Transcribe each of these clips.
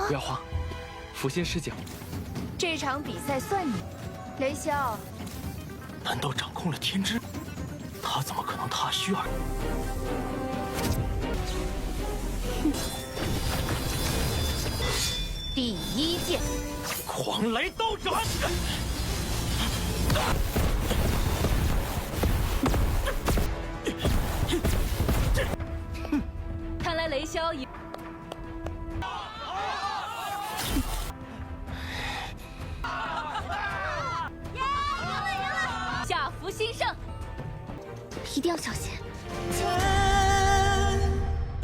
不要慌，福星失警。这场比赛算你，雷霄。难道掌控了天之？他怎么可能踏虚而？第一剑，狂雷斗转！看来雷霄已。下福星胜，一定要小心。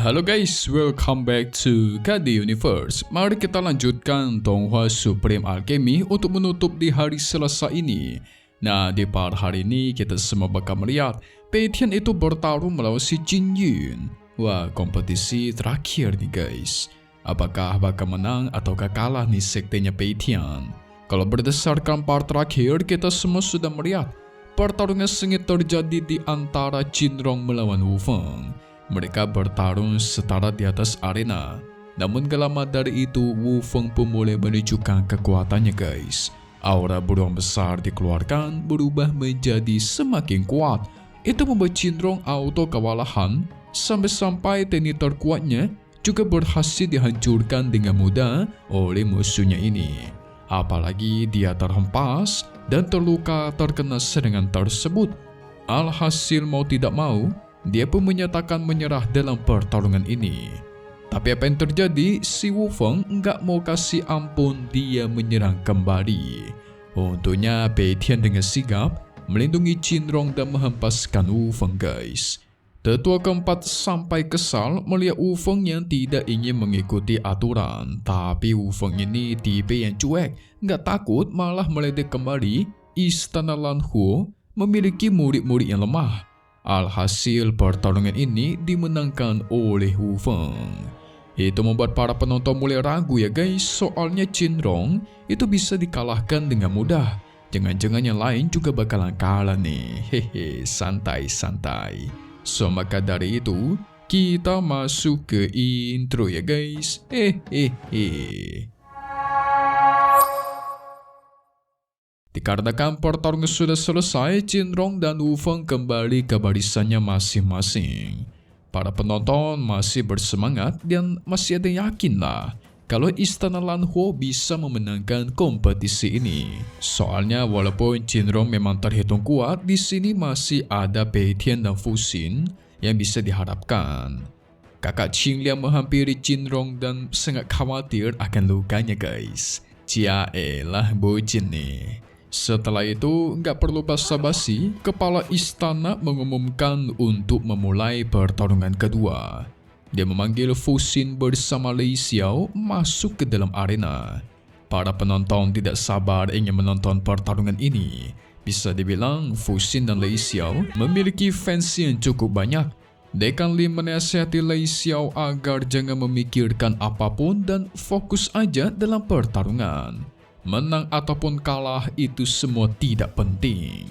Halo guys, welcome back to KD Universe. Mari kita lanjutkan Donghua Supreme Alchemy untuk menutup di hari Selasa ini. Nah, di part hari ini kita semua bakal melihat Pei Tian itu bertarung melawan si Jin Yun. Wah, kompetisi terakhir nih guys. Apakah bakal menang ataukah kalah nih sektenya Pei Tian? Kalau berdasarkan part terakhir, kita semua sudah melihat pertarungan sengit terjadi di antara Jinrong melawan Wu Feng. Mereka bertarung setara di atas arena. Namun gak lama dari itu, Wu Feng pun mulai menunjukkan kekuatannya guys. Aura beruang besar dikeluarkan berubah menjadi semakin kuat. Itu membuat Jinrong auto kewalahan sampai-sampai teknik terkuatnya juga berhasil dihancurkan dengan mudah oleh musuhnya ini. Apalagi dia terhempas dan terluka terkena serangan tersebut. Alhasil mau tidak mau, dia pun menyatakan menyerah dalam pertarungan ini. Tapi apa yang terjadi? Si Wu Feng nggak mau kasih ampun, dia menyerang kembali. Untungnya Pei Tian dengan sigap melindungi Jinrong dan menghempaskan Wu Feng guys. Tetua keempat sampai kesal melihat Wu Feng yang tidak ingin mengikuti aturan. Tapi Wu Feng ini tipe yang cuek, nggak takut malah meledek kembali. Istana Lanhuo memiliki murid-murid yang lemah. Alhasil pertarungan ini dimenangkan oleh Wu Feng. Itu membuat para penonton mulai ragu ya guys, soalnya Jinrong itu bisa dikalahkan dengan mudah. Jangan-jangan yang lain juga bakalan kalah nih. Hehe, santai-santai. So maka dari itu kita masuk ke intro ya guys. Dikarenakan pertarungan sudah selesai, Jinrong dan Wu Feng kembali ke barisannya masing-masing. Para penonton masih bersemangat dan masih ada yakin lah kalau Istana Lanhuo bisa memenangkan kompetisi ini. Soalnya walaupun Jinrong memang terhitung kuat, di sini masih ada Pei Tian dan Fu Xin yang bisa diharapkan. Kakak Qing Liang menghampiri Jinrong dan sangat khawatir akan lukanya guys. Ciaelah bocin nih. Setelah itu, nggak perlu basa-basi, kepala istana mengumumkan untuk memulai pertarungan kedua. Dia memanggil Fu Xin bersama Lei Xiao masuk ke dalam arena. Para penonton tidak sabar ingin menonton pertarungan ini. Bisa dibilang Fu Xin dan Lei Xiao memiliki fans yang cukup banyak. Dekan Lin menasihati Lei Xiao agar jangan memikirkan apapun dan fokus aja dalam pertarungan. Menang ataupun kalah itu semua tidak penting.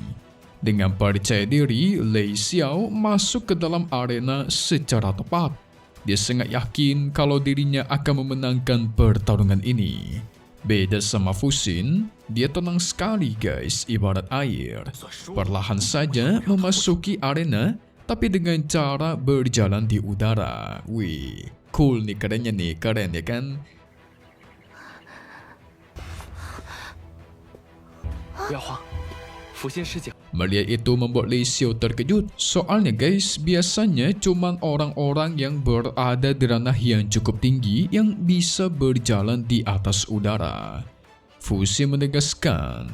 Dengan percaya diri, Lei Xiao masuk ke dalam arena secara tepat. Dia sangat yakin kalau dirinya akan memenangkan pertarungan ini. Beda sama Fu Xin, dia tenang sekali guys, ibarat air. Perlahan saja memasuki arena, tapi dengan cara berjalan di udara. Wih, cool nih, kerennya nih, keren ya kan? 不要慌，福星失警。 Melihat itu membuat Lei Xiao terkejut. Soalnya guys, biasanya cuman orang-orang yang berada di ranah yang cukup tinggi yang bisa berjalan di atas udara. Fu Xin menegaskan,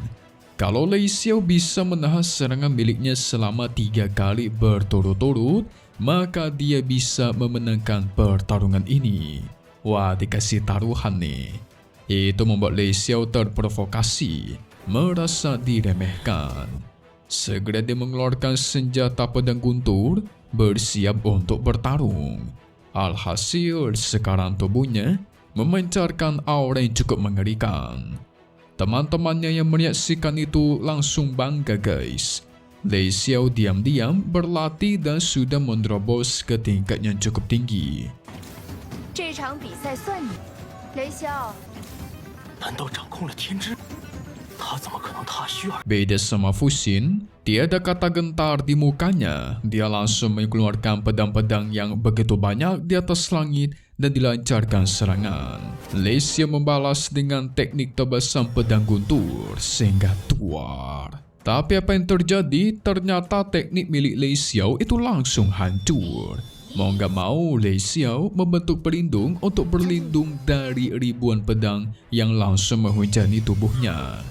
kalau Lei Xiao bisa menahan serangan miliknya selama 3 kali berturut-turut, maka dia bisa memenangkan pertarungan ini. Wah, dikasih taruhan nih. Itu membuat Lei Xiao terprovokasi, merasa diremehkan. Segera dia mengeluarkan senjata pedang guntur, bersiap untuk bertarung. Alhasil sekarang tubuhnya memancarkan aura yang cukup mengerikan. Teman-temannya yang menyaksikan itu langsung bangga guys. Lei Xiao diam-diam berlatih dan sudah menerobos ke tingkat yang cukup tinggi. 这场比赛算你，雷霄，难道掌控了天知？他怎么可能踏虚而？ Beda sama Fuxin, tiada kata gentar di mukanya. Dia langsung mengeluarkan pedang-pedang yang begitu banyak di atas langit dan dilancarkan serangan. Lei Xiao membalas dengan teknik tebasan pedang guntur sehingga tuar. Tapi apa yang terjadi? Ternyata teknik milik Lei Xiao itu langsung hancur. Mau nggak mau, Lei Xiao membentuk pelindung untuk berlindung dari ribuan pedang yang langsung menghujani tubuhnya.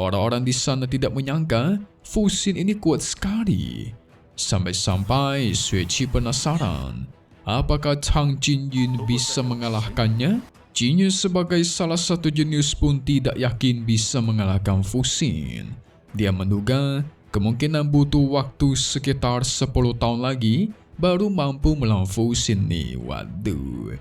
Orang-orang di sana tidak menyangka Fuxin ini kuat sekali. Sampai-sampai Xue Qi penasaran, apakah Chang Jingyun bisa mengalahkannya? Jingyun sebagai salah satu jenius pun tidak yakin bisa mengalahkan Fuxin. Dia menduga kemungkinan butuh waktu sekitar 10 tahun lagi baru mampu melawan Fuxin nih. Waduh.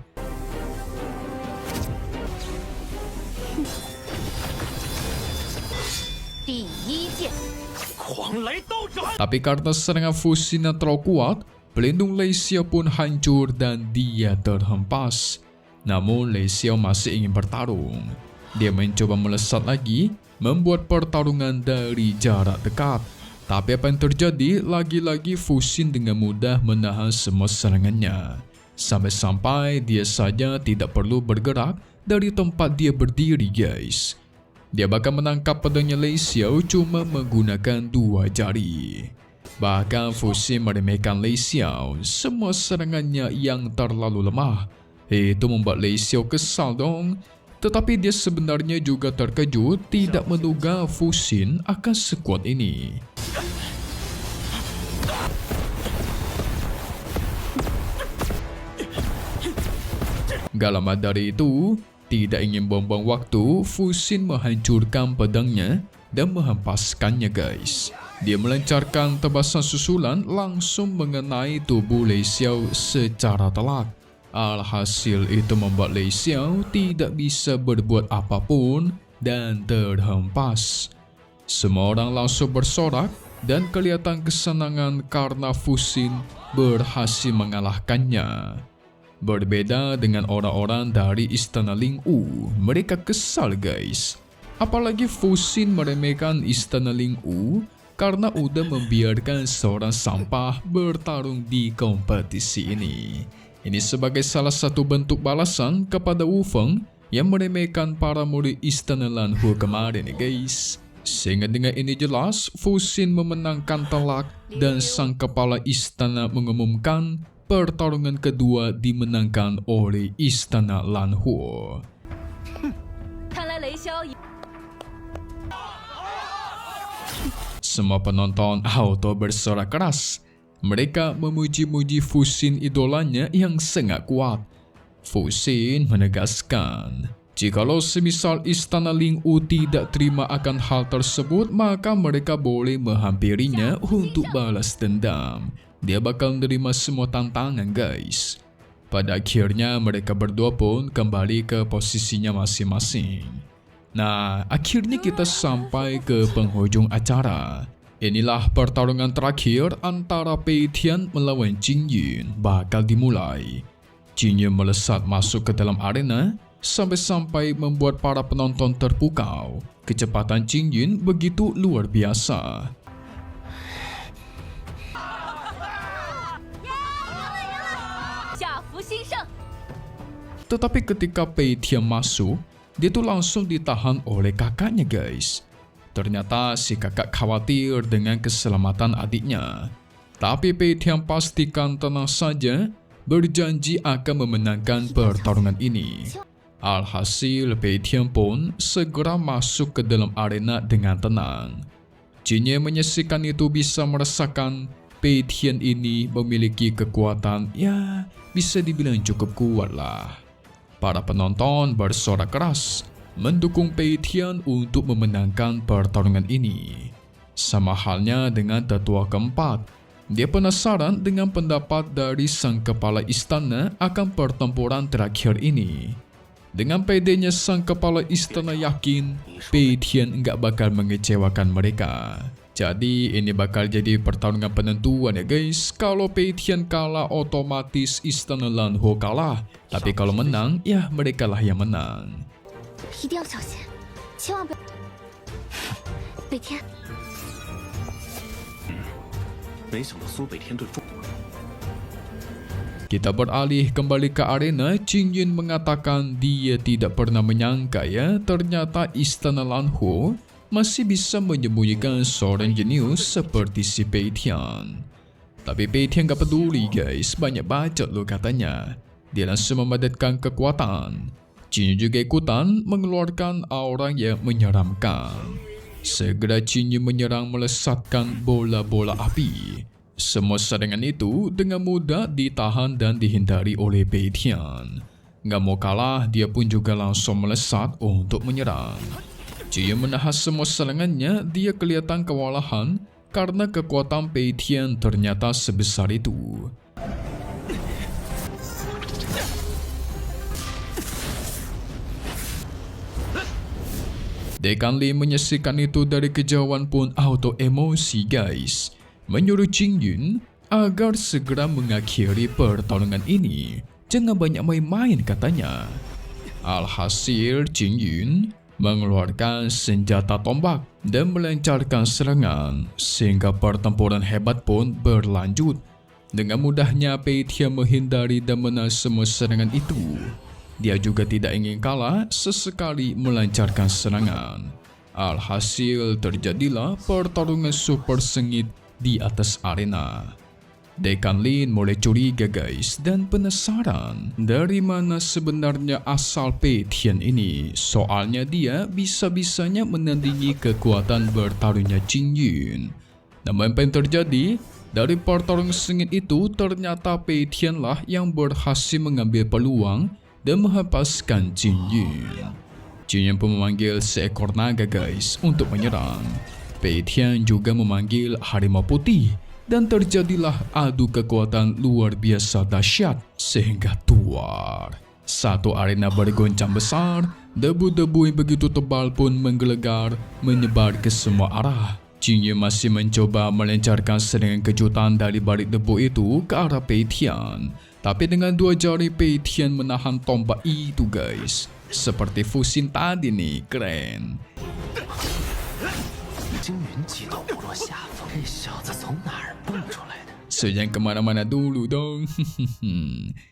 Tapi karena serangan Fuxin yang terlalu kuat, pelindung Lei Xiao pun hancur dan dia terhempas. Namun Lei Xiao masih ingin bertarung. Dia mencoba melesat lagi, membuat pertarungan dari jarak dekat. Tapi apa yang terjadi? Lagi-lagi Fuxin dengan mudah menahan semua serangannya. Sampai-sampai dia saja tidak perlu bergerak dari tempat dia berdiri, guys. Dia bahkan menangkap pedangnya Lei Xiao cuma menggunakan 2 jari. Bahkan Fuxin meremehkan Lei Xiao, semua serangannya yang terlalu lemah. Itu membuat Lei Xiao kesal dong. Tetapi dia sebenarnya juga terkejut tidak menduga Fuxin akan sekuat ini. Gak lama dari itu, tidak ingin buang-buang waktu, Fuxin menghancurkan pedangnya dan menghempaskannya, guys. Dia melancarkan tebasan susulan langsung mengenai tubuh Lei Xiao secara telak. Alhasil itu membuat Lei Xiao tidak bisa berbuat apapun dan terhempas. Semua orang langsung bersorak dan kelihatan kesenangan karena Fuxin berhasil mengalahkannya. Berbeda dengan orang-orang dari Istana Lingwu, mereka kesal, guys. Apalagi Fuxin meremehkan Istana Lingwu karena udah membiarkan seorang sampah bertarung di kompetisi ini. Ini sebagai salah satu bentuk balasan kepada Wu Feng yang meremehkan para murid Istana Lanhu kemarin, guys. Sehingga dengan ini jelas, Fuxin memenangkan telak dan sang kepala istana mengumumkan pertarungan kedua dimenangkan oleh Istana Lanhu. Semua penonton auto bersorak keras. Mereka memuji-muji Fuxin idolanya yang sangat kuat. Fuxin menegaskan, jikalau semisal Istana Lingwu tidak terima akan hal tersebut, maka mereka boleh menghampirinya untuk balas dendam. Dia bakal menerima semua tantangan, guys. Pada akhirnya mereka berdua pun kembali ke posisinya masing-masing. Nah, akhirnya kita sampai ke penghujung acara. Inilah pertarungan terakhir antara Pei Tian melawan Jingyun bakal dimulai. Jingyun melesat masuk ke dalam arena sampai-sampai membuat para penonton terpukau. Kecepatan Jingyun begitu luar biasa. Tetapi ketika Pei Tian masuk, dia tuh langsung ditahan oleh kakaknya, guys. Ternyata si kakak khawatir dengan keselamatan adiknya. Tapi Pei Tian pastikan tenang saja, berjanji akan memenangkan pertarungan ini. Alhasil Pei Tian pun segera masuk ke dalam arena dengan tenang. Jin yang menyaksikan itu bisa merasakan Pei Tian ini memiliki kekuatan, ya bisa dibilang cukup kuat lah. Para penonton bersorak keras mendukung Pei Tian untuk memenangkan pertarungan ini. Sama halnya dengan tetua keempat, dia penasaran dengan pendapat dari sang kepala istana akan pertempuran terakhir ini. Dengan pedenya sang kepala istana yakin Pei Tian enggak bakal mengecewakan mereka. Jadi ini bakal jadi pertarungan penentuan ya guys. Kalau Pei Tian kalah otomatis Istana Lanho kalah. Tapi kalau menang ya mereka lah yang menang. 一定要小心，千万不要。北天， 没想到苏北天对中。 Kita beralih kembali ke arena. Qing Yun mengatakan dia tidak pernah menyangka ya ternyata Istana Lanho masih bisa menyembunyikan seorang jenius seperti si Pei Tian. Tapi Pei Tian gak peduli guys, banyak bacot lo katanya. Dia langsung memadatkan kekuatan. Qing Yun juga ikutan mengeluarkan aura yang menyeramkan. Segera Qing Yun menyerang melesatkan bola-bola api. Semua serangan itu dengan mudah ditahan dan dihindari oleh Pei Tian. Gak mau kalah, dia pun juga langsung melesat untuk menyerang. Qing Yun menahan semua serangannya, dia kelihatan kewalahan karena kekuatan Pei Tian ternyata sebesar itu. Dekan Lin menyaksikan itu dari kejauhan pun auto emosi guys. Menyuruh Qing Yun agar segera mengakhiri pertarungan ini. Jangan banyak main-main katanya. Alhasil Qing Yun mengeluarkan senjata tombak dan melancarkan serangan sehingga pertempuran hebat pun berlanjut. Dengan mudahnya Pei Tian menghindari dan menang semua serangan itu. Dia juga tidak ingin kalah, sesekali melancarkan serangan. Alhasil terjadilah pertarungan super sengit di atas arena. Dekan Lin mulai curiga guys dan penasaran dari mana sebenarnya asal Pei Tian ini. Soalnya dia bisa-bisanya menandingi kekuatan bertarungnya Qing Yun. Namun apa yang terjadi? Dari pertarungan sengit itu ternyata Pei Tian lah yang berhasil mengambil peluang dan menghempaskan Qing Yun. Qing Yun pun memanggil seekor naga guys untuk menyerang. Pei Tian juga memanggil harimau putih dan terjadilah adu kekuatan luar biasa dahsyat sehingga tuar. Satu arena bergoncang besar, debu-debu yang begitu tebal pun menggelegar menyebar ke semua arah. Qing Yun masih mencoba melancarkan serangan kejutan dari balik debu itu ke arah Pei Tian. Tapi dengan dua jari Pei Tian menahan tombak itu guys. Seperti Fuxin tadi nih, keren. 惊云击到不落下风，这小子从哪儿蹦出来的？ So jangan kemana-mana dulu dong.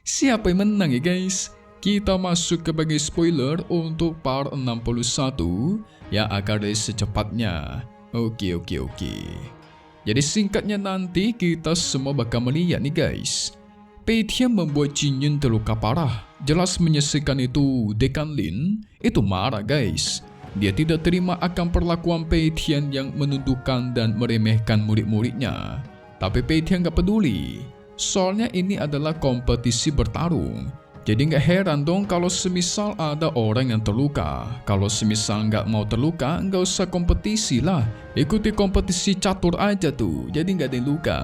Siapa yang menang ya guys? Kita masuk ke bagian spoiler untuk part 61 yang akan rilis secepatnya. Oke. Jadi singkatnya nanti kita semua bakal melihat nih guys. Pei Tian membuat Qing Yun terluka parah. Jelas menyaksikan itu Dekan Lin itu marah guys. Dia tidak terima akan perlakuan Pei Tian yang menundukkan dan meremehkan murid-muridnya. Tapi Pei Tian gak peduli. Soalnya ini adalah kompetisi bertarung. Jadi gak heran dong kalau semisal ada orang yang terluka. Kalau semisal gak mau terluka, gak usah kompetisi lah. Ikuti kompetisi catur aja tuh. Jadi gak ada yang luka.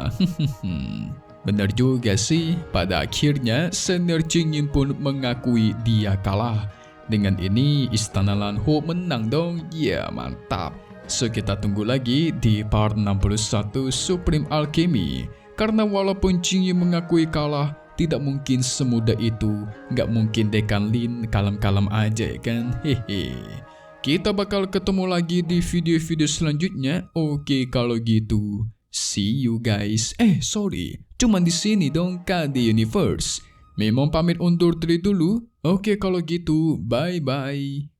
Benar juga sih. Pada akhirnya senior Qing Yun pun mengakui dia kalah. Dengan ini Istana Lanho menang dong. Ya mantap. So kita tunggu lagi di part 61 Supreme Alchemy. Karena walaupun Qing Yun mengakui kalah, tidak mungkin semudah itu. Gak mungkin Dekan Lin kalem-kalem aja kan. Hehe. Kita bakal ketemu lagi di video-video selanjutnya. Oke kalau gitu. See you guys. Sorry. Cuman di sini dong KD Universe. Memang pamit undur diri dulu. Oke kalau gitu, bye-bye.